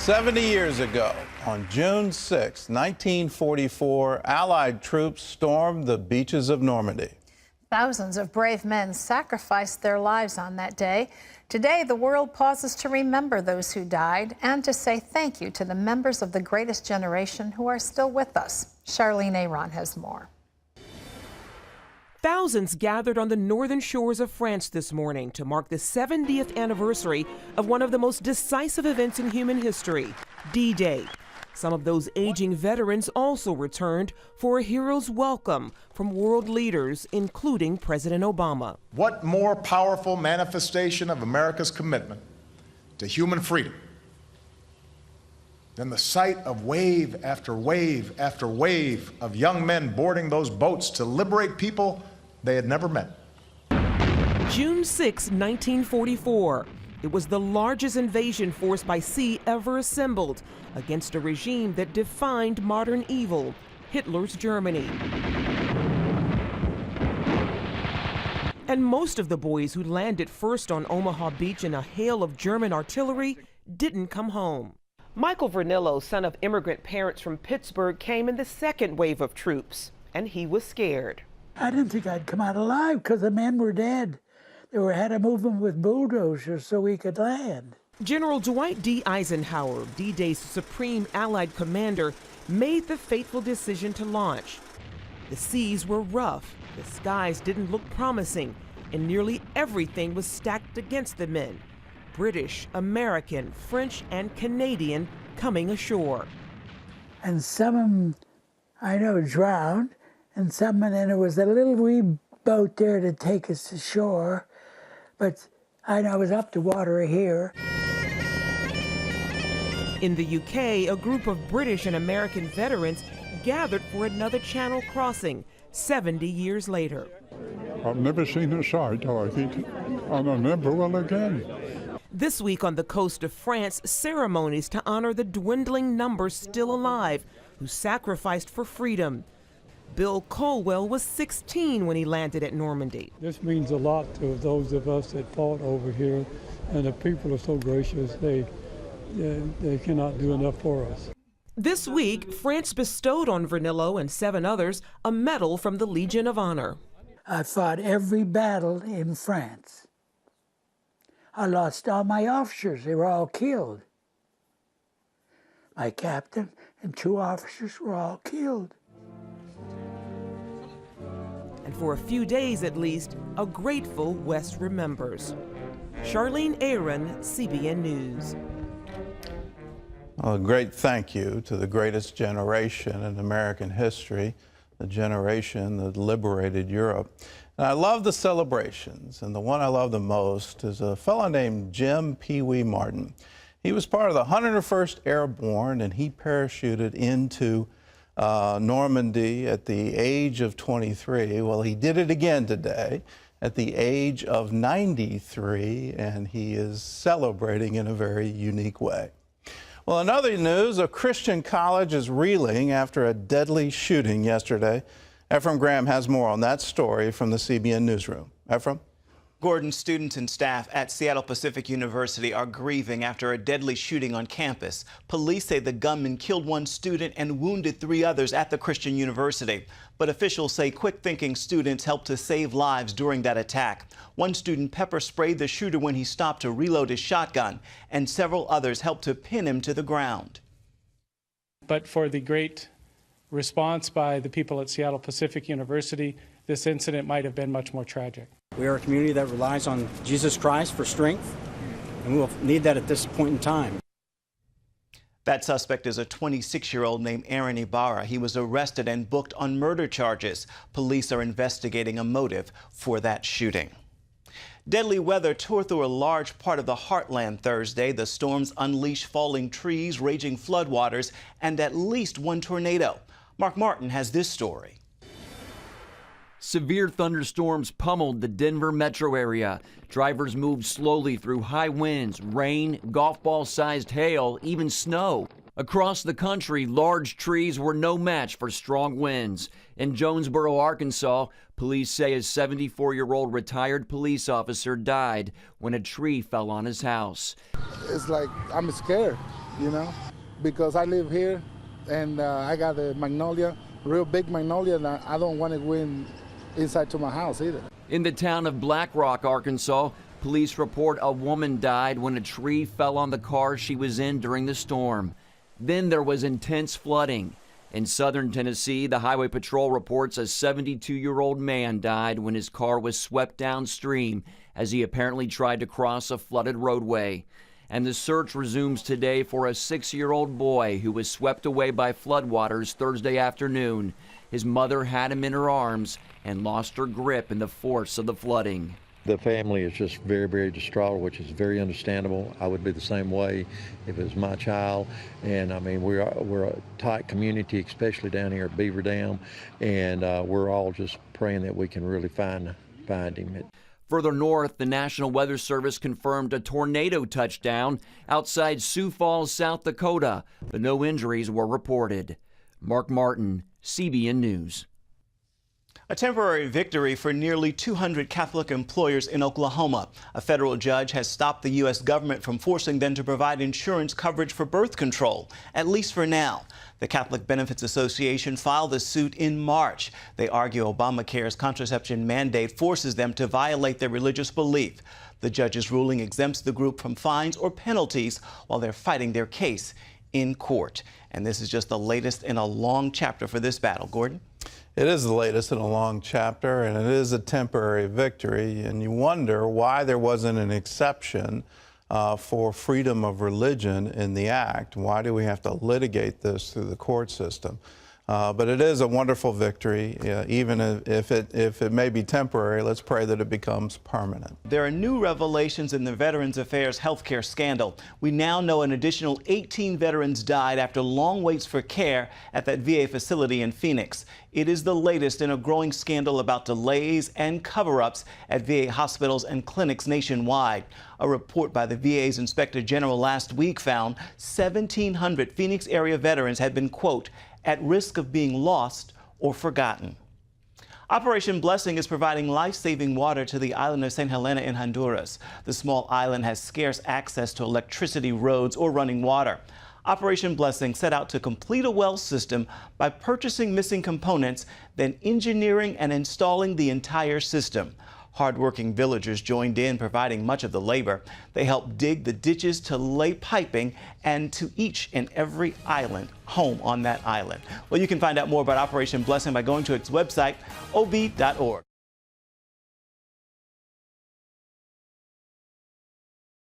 70 years ago, on June 6, 1944, Allied troops stormed the beaches of Normandy. Thousands of brave men sacrificed their lives on that day. Today, the world pauses to remember those who died and to say thank you to the members of the greatest generation who are still with us. Charlene Aaron has more. Thousands gathered on the northern shores of France this morning to mark the 70th anniversary of one of the most decisive events in human history, D-Day. Some of those aging veterans also returned for a hero's welcome from world leaders, including President Obama. What more powerful manifestation of America's commitment to human freedom than the sight of wave after wave after wave of young men boarding those boats to liberate people they had never met. June 6, 1944. It was the largest invasion force by sea ever assembled against a regime that defined modern evil, Hitler's Germany. And most of the boys who landed first on Omaha Beach in a hail of German artillery didn't come home. Michael Vernillo, son of immigrant parents from Pittsburgh, came in the second wave of troops, and he was scared. I didn't think I'd come out alive because the men were dead. They had to move them with bulldozers so we could land. General Dwight D. Eisenhower, D-Day's supreme Allied commander, made the fateful decision to launch. The seas were rough, the skies didn't look promising, and nearly everything was stacked against the men. British, American, French, and Canadian coming ashore. And some of them, I know, drowned, and some, and then there was a little wee boat there to take us to shore, but I know I was up to water here. In the UK, a group of British and American veterans gathered for another channel crossing 70 years later. I've never seen a sight like it, and I never will again. This week on the coast of France, ceremonies to honor the dwindling numbers still alive who sacrificed for freedom. Bill Colwell was 16 when he landed at Normandy. This means a lot to those of us that fought over here, and the people are so gracious, they cannot do enough for us. This week, France bestowed on Vernillo and 7 others a medal from the Legion of Honor. I fought every battle in France. I lost all my officers. They were all killed. My captain and 2 officers were all killed. And for a few days at least, a grateful West remembers. Charlene Aaron, CBN News. A great thank you to the greatest generation in American history, the generation that liberated Europe. And I love the celebrations, and the one I love the most is a fellow named Jim Pee Wee Martin. He was part of the 101st Airborne, and he parachuted into Normandy at the age of 23. Well, he did it again today at the age of 93, and he is celebrating in a very unique way. Well, in other news, a Christian college is reeling after a deadly shooting yesterday. Ephraim Graham has more on that story from the CBN Newsroom. Ephraim? Gordon, students and staff at Seattle Pacific University are grieving after a deadly shooting on campus. Police say the gunman killed 1 student and wounded 3 others at the Christian University. But officials say quick-thinking students helped to save lives during that attack. 1 student pepper sprayed the shooter when he stopped to reload his shotgun, and several others helped to pin him to the ground. But for the great response by the people at Seattle Pacific University, this incident might have been much more tragic. We are a community that relies on Jesus Christ for strength, and we will need that at this point in time. That suspect is a 26-year-old named Aaron Ibarra. He was arrested and booked on murder charges. Police are investigating a motive for that shooting. Deadly weather tore through a large part of the heartland Thursday. The storms unleashed falling trees, raging floodwaters, and at least 1 tornado. Mark Martin has this story. Severe thunderstorms pummeled the Denver metro area. Drivers moved slowly through high winds, rain, golf ball-sized hail, even snow. Across the country, large trees were no match for strong winds. In Jonesboro, Arkansas, police say a 74-year-old retired police officer died when a tree fell on his house. It's like, I'm scared. you know, because I live here and I got a magnolia, real big magnolia, and I don't want to go inside to my house either. In the town of Black Rock, Arkansas, police report a woman died when a tree fell on the car she was in during the storm. Then there was intense flooding. In southern Tennessee, the Highway Patrol reports a 72-year-old man died when his car was swept downstream as he apparently tried to cross a flooded roadway. And the search resumes today for a 6-year-old boy who was swept away by floodwaters Thursday afternoon. His mother had him in her arms and lost her grip in the force of the flooding. The family is just very, very distraught, which is very understandable. I would be the same way if it was my child. And I mean, we're a tight community, especially down here at Beaver Dam, and we're all just praying that we can really find him. Further north, the National Weather Service confirmed a tornado touchdown outside Sioux Falls, South Dakota, but no injuries were reported. Mark Martin, CBN News. A temporary victory for nearly 200 Catholic employers in Oklahoma. A federal judge has stopped the U.S. government from forcing them to provide insurance coverage for birth control, at least for now. The Catholic Benefits Association filed a suit in March. They argue Obamacare's contraception mandate forces them to violate their religious belief. The judge's ruling exempts the group from fines or penalties while they're fighting their case in court. And this is just the latest in a long chapter for this battle. Gordon? It is the latest in a long chapter, and it is a temporary victory. And you wonder why there wasn't an exception for freedom of religion in the act. Why do we have to litigate this through the court system? But it is a wonderful victory, even if it may be temporary. Let's pray that it becomes permanent. There are new revelations in the Veterans Affairs healthcare scandal. We now know an additional 18 veterans died after long waits for care at that VA facility in Phoenix. It is the latest in a growing scandal about delays and cover-ups at VA hospitals and clinics nationwide. A report by the VA's Inspector General last week found 1,700 Phoenix area veterans had been, quote, at risk of being lost or forgotten. Operation Blessing is providing life-saving water to the island of St. Helena in Honduras. The small island has scarce access to electricity, roads, or running water. Operation Blessing set out to complete a well system by purchasing missing components, then engineering and installing the entire system. Hardworking villagers joined in, providing much of the labor. They helped dig the ditches to lay piping and to each and every home on that island. Well, you can find out more about Operation Blessing by going to its website, ob.org.